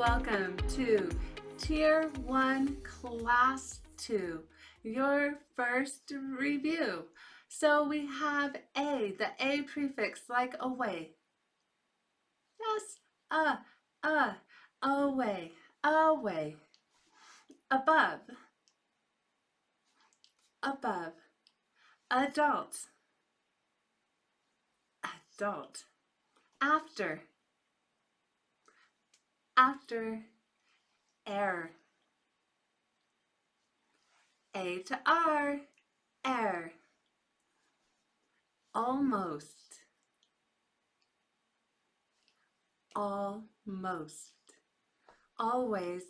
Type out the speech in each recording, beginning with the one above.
welcome to Tier 1 Class 2, your first review. So we have A, the A prefix like away. Yes, away, away. Above, above. Adult, adult. After, after. Air. A to R, air. Almost, almost. Always,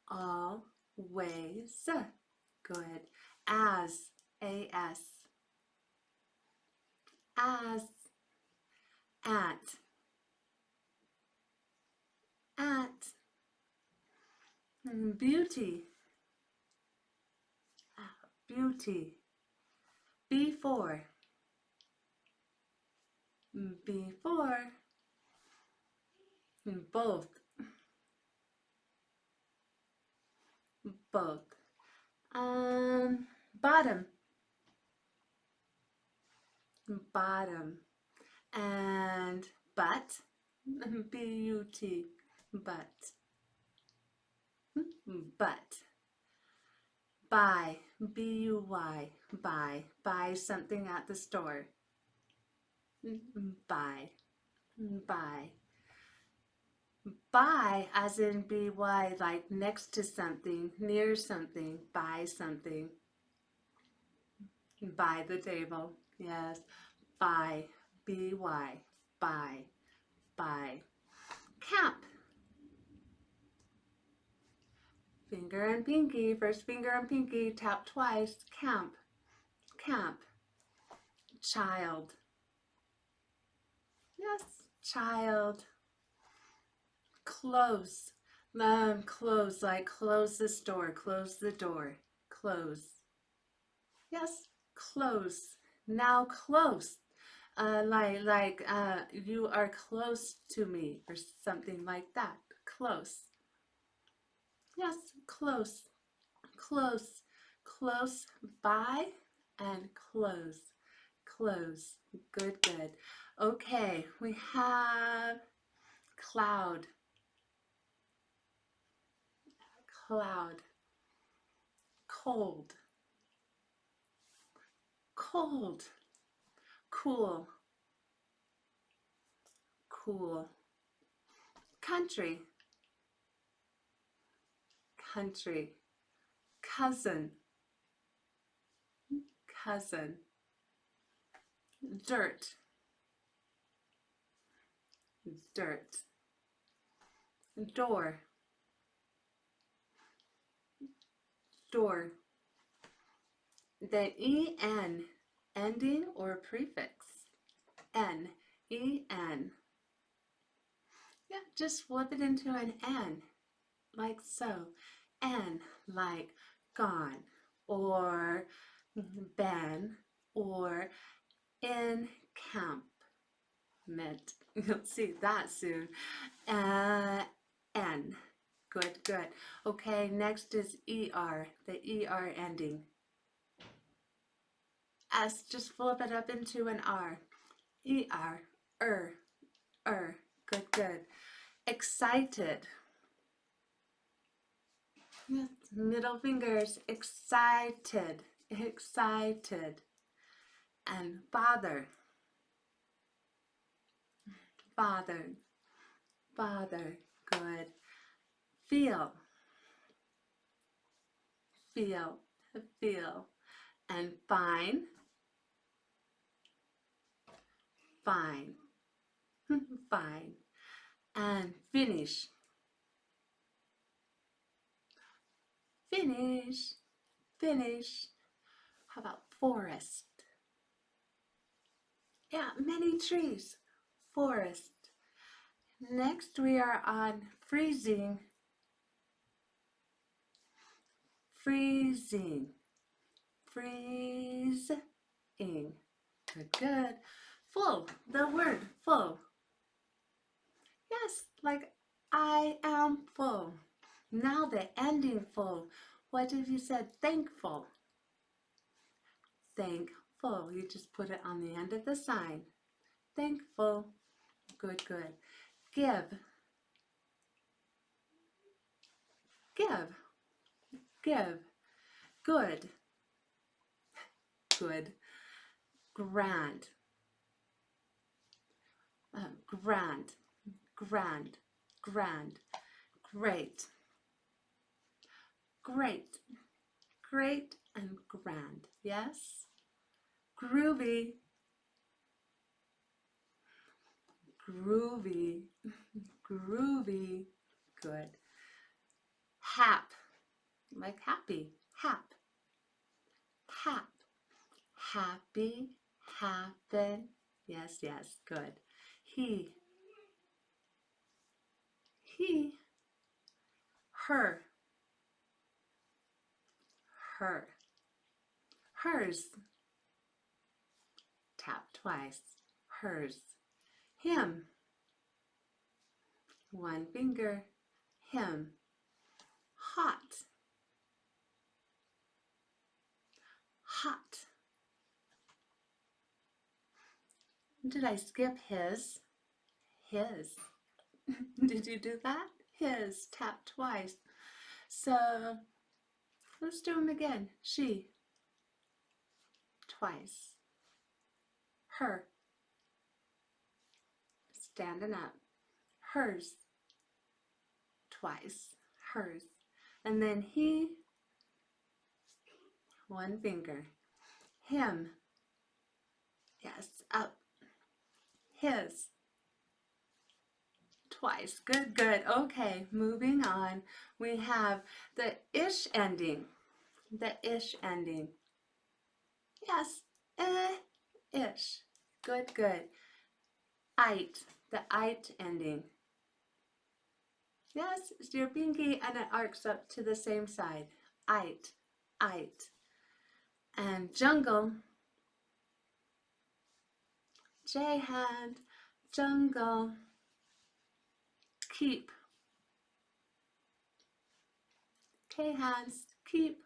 always. Good. As, as. As, at. Beauty, beauty. Before, before. Both, both. Bottom, bottom. And butt, B-U-T, butt. But, buy, B-U-Y, buy, buy something at the store. Buy, buy. Buy as in B-Y, like next to something, near something, buy something. Buy the table, yes. Buy, B-Y, buy, buy. Camp. Finger and pinky, first finger and pinky, tap twice. Camp, camp. Child. Yes, child. Close. Close, like close this door, close the door, close. Yes, close. Now close. Like you are close to me or something like that. Close. Yes, close, close, close by and close, close. Good, good. Okay, we have cloud, cloud, cold, cold, cool, cool. Country, country. Cousin, cousin. Dirt, dirt. Door, door. The E-N ending or prefix. N, E-N. Yeah, just flip it into an N, like so. N, like gone, or been, or encampment. You'll see that soon. N. Good, good. Okay, next is ER, the ER ending. S, just flip it up into an R. ER, Good, good. Excited. Yes, middle fingers, excited, excited. And father, father, father. Good. Feel, feel, feel. And fine, fine, fine. And finish, finish, finish. How about forest? Yeah, many trees, forest. Next we are on freezing, freezing, freezing. Good, good. Full, the word full. Yes, like I am full. Now the ending full. What if you said thankful? Thankful. You just put it on the end of the sign. Thankful. Good, good. Give. Give. Give. Good. Good. Grand. Grand. Grand. Grand. Great. Great. Great and grand. Yes? Groovy. Groovy. Groovy. Good. Hap. Like happy. Hap. Hap. Happy. Happen. Yes, yes. Good. He. He. Her. Her. Hers. Tap twice. Hers. Him. One finger. Him. Hot. Hot. Did I skip his? His. Did you do that? His. Tap twice. So let's do them again. She. Twice. Her. Standing up. Hers. Twice. Hers. And then he. One finger. Him. Yes, up. His. Twice. Good, good. Okay, moving on. We have the ish ending. The ish ending. Yes, ish. Good, good. Ite. The ite ending. Yes, it's your pinky and it arcs up to the same side. Ite. Ite. And jungle. J hand. Jungle. Keep. K hands. Keep.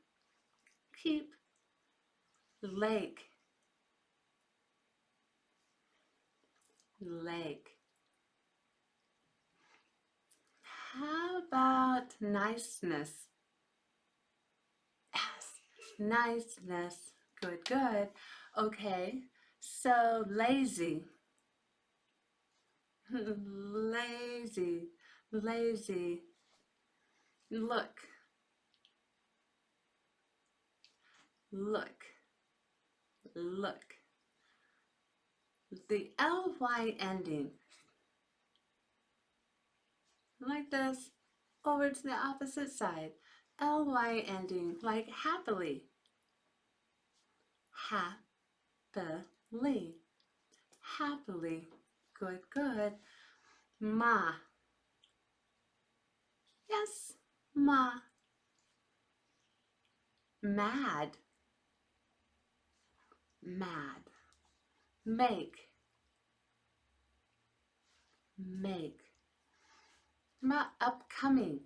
Keep. Lake. Lake. How about niceness? Yes, niceness. Good, good. Okay, so lazy. Lazy, lazy. Look. Look. Look. The ly ending. Like this, over to the opposite side. Ly ending, like happily. Happily. Happily. Good, good. Ma. Yes, ma. Mad. Mad. Make. Make. Ma, upcoming.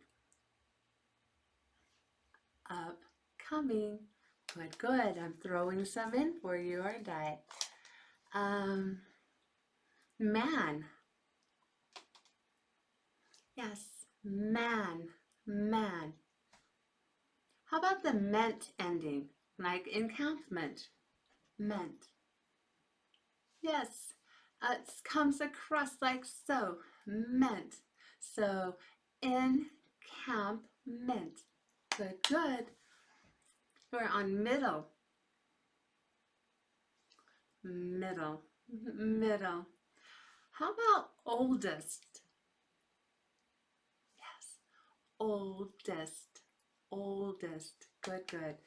Upcoming. Good, good. I'm throwing some in for you, aren't I? Man. Yes, man, man. How about the ment ending, like encampment? Ment. Yes, it comes across like so. Ment. So, encampment. Good, good. We're on middle. Middle. Middle. How about oldest? Yes, oldest. Oldest. Good, good.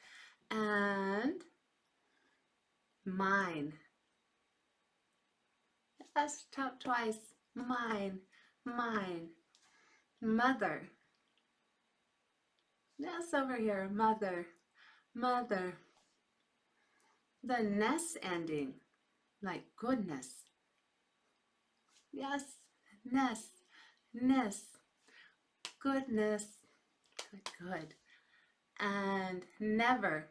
And mine. Yes, tap twice. Mine. Mine. Mother. Yes, over here. Mother. Mother. The ness ending, like goodness. Yes, ness. ness, goodness, good, good. And never,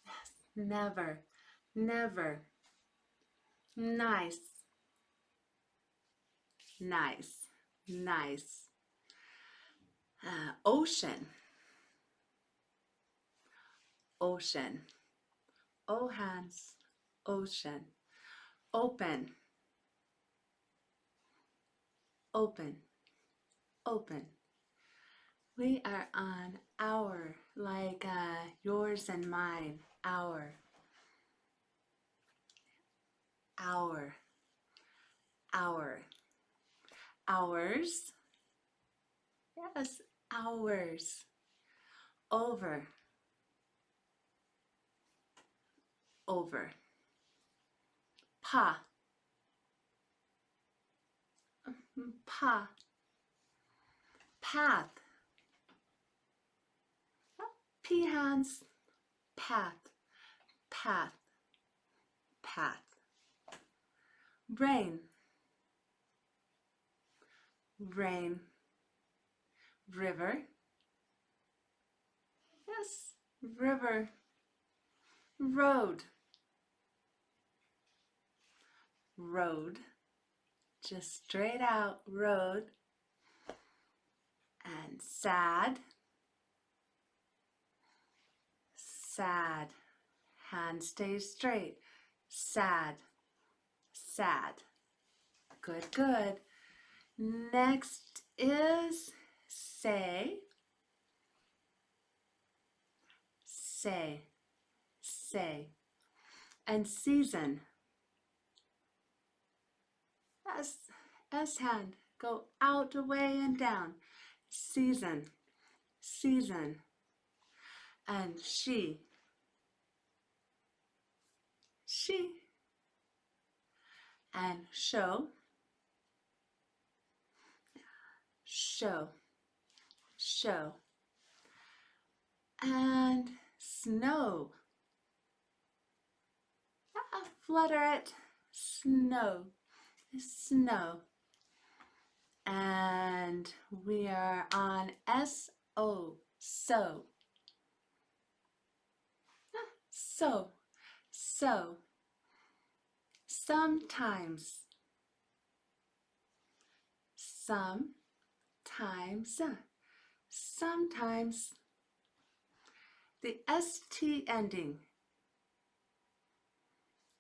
yes, never, never, nice, nice, nice. Ocean, ocean, O hands, ocean. Open, open, open. We are on our, like yours and mine, our, our, our, ours, yes, ours, over, over, pa, pa, path, p hands, path, path, path. Rain, rain, river, yes, river, road, road, just straight out, road. And sad, sad, hand stays straight, sad, sad. Good, good. Next is say, say, say. And season, S hand, go out, away, and down. Season, season. And she, and show, show, show. And snow, flutter it, snow, snow. And we are on S-O, so. So, so. Sometimes, sometimes, sometimes. The ST ending.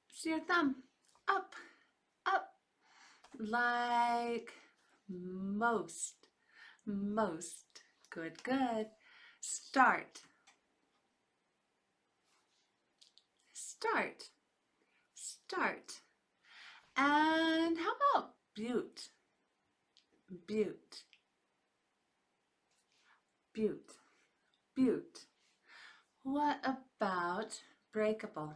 So your thumb up, up, like most, most. Good, good. Start, start, start. And how about butte, butte, butte, butte. What about breakable?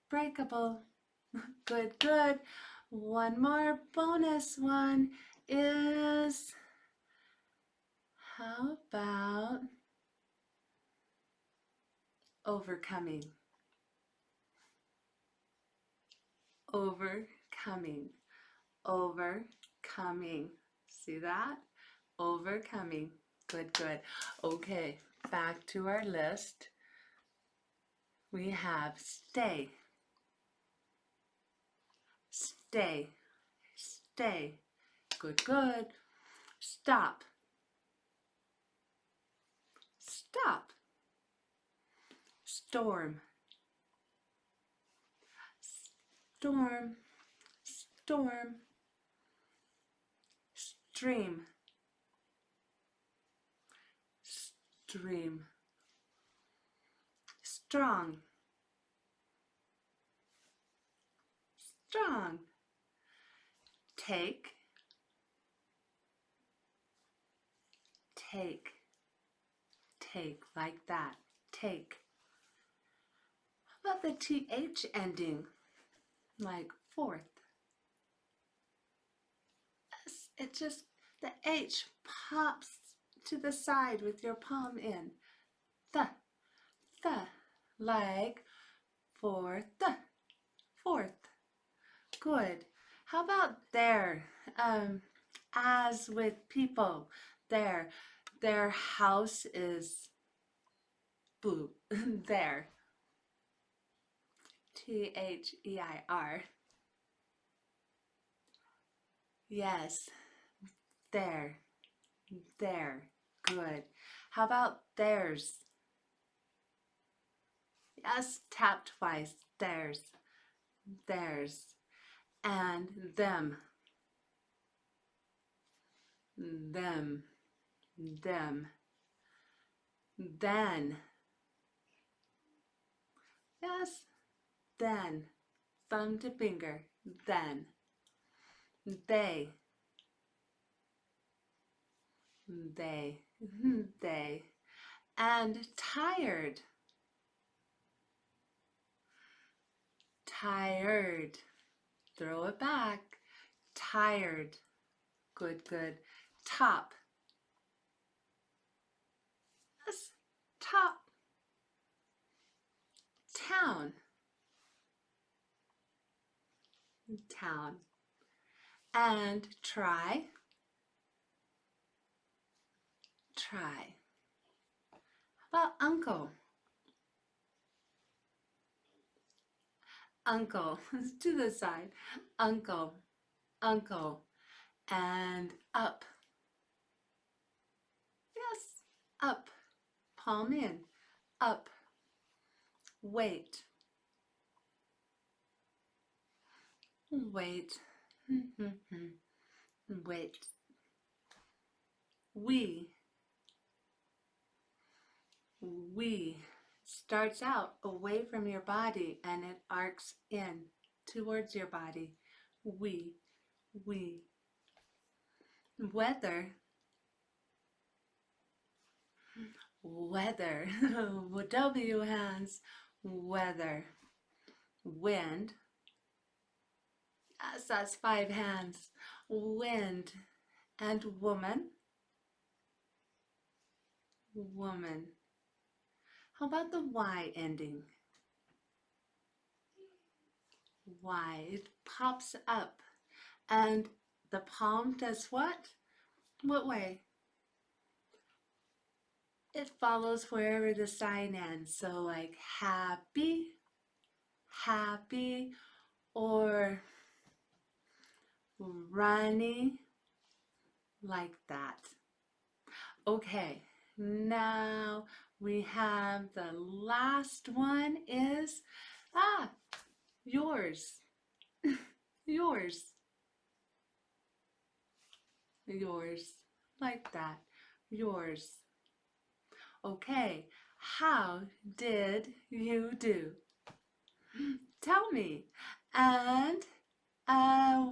Breakable. Good, good. One more bonus one is, how about overcoming? Overcoming, overcoming. See that? Overcoming. Good, good. Okay, back to our list. We have stay, stay, stay. Good, good. Stop, stop. Storm, storm, storm. Stream, stream. Strong, strong. Take, take, take, like that. Take. How about the TH ending? Like fourth. It just, the H pops to the side with your palm in. The, like fourth, fourth. Good. How about there? As with people, their house is boo. There. Their. Yes, there, there. Good. How about theirs? Yes, tap twice. Theirs, theirs. And them, them, them. Then. Yes, then. Thumb to finger. Then. They. They. They. And tired. Tired. Throw it back. Tired. Good, good. Top. Yes, top. Town. Town. And try. Try. How about uncle? Uncle. To the side. Uncle. Uncle. And up. Yes, up. Palm in. Up. Wait. Wait. Wait. We starts out away from your body and it arcs in towards your body. We. Weather. Weather. W hands. Weather. Wind. Yes, that's 5 hands. Wind. And woman. Woman. How about the Y ending? Y. It pops up. And the palm does what? What way? It follows wherever the sign ends. So like happy, happy, or runny, like that. Okay, now we have the last one is, yours. Yours. Yours. Like that. Yours. Okay, how did you do? Tell me. And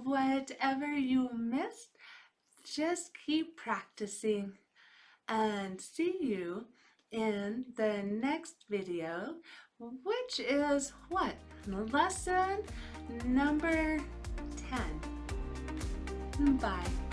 whatever you missed, just keep practicing. And see you in the next video, which is what? Lesson number 10. Bye.